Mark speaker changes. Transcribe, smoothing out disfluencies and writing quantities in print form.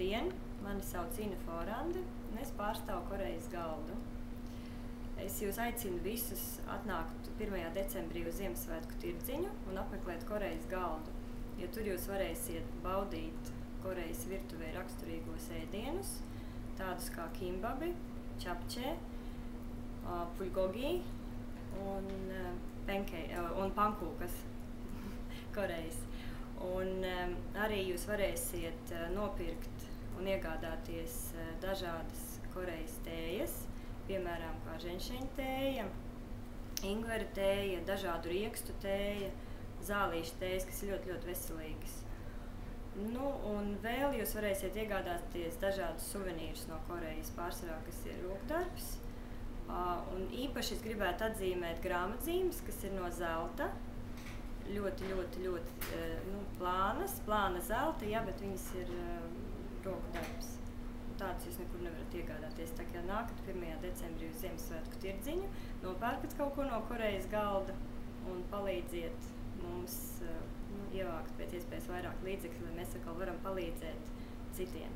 Speaker 1: Labdien! Mani sauc Ina Forande, un es pārstāvu Korejas galdu. Es jūs aicinu visus atnākt 1. decembrī uz Ziemassvētku tirdziņu un apmeklēt Korejas galdu, jo tur jūs varēsiet baudīt Korejas virtuvē raksturīgos ēdienus, tādus kā kimbabi, čapče, puļgogi un pankūkas Korejas. Un arī jūs varēsiet nopirkt un iegādāties dažādas Korejas tējas, piemēram, kā ženšeņa tēja, ingvera tēja, dažādu riekstu tēja, zālīšu tējas, kas ir ļoti, ļoti veselīgas. Nu, un vēl jūs varēsiet iegādāties dažādus suvenīrus no Korejas, pārsvarā, kas ir rokdarbs. Un īpaši es gribētu atzīmēt grāmatzīmes, kas ir no zelta. Ļoti plāna zelta, jā, bet viņas ir rokdarbs. Tādas jūs nekur nevarat iegādāties. Tā kā nākat 1. decembrī uz Ziemassvētku tirdziņu, nopērkat kaut ko no Korejas galda un palīdziet mums ievākt pēc iespējas vairāk līdzekļu, lai mēs atkal varam palīdzēt citiem.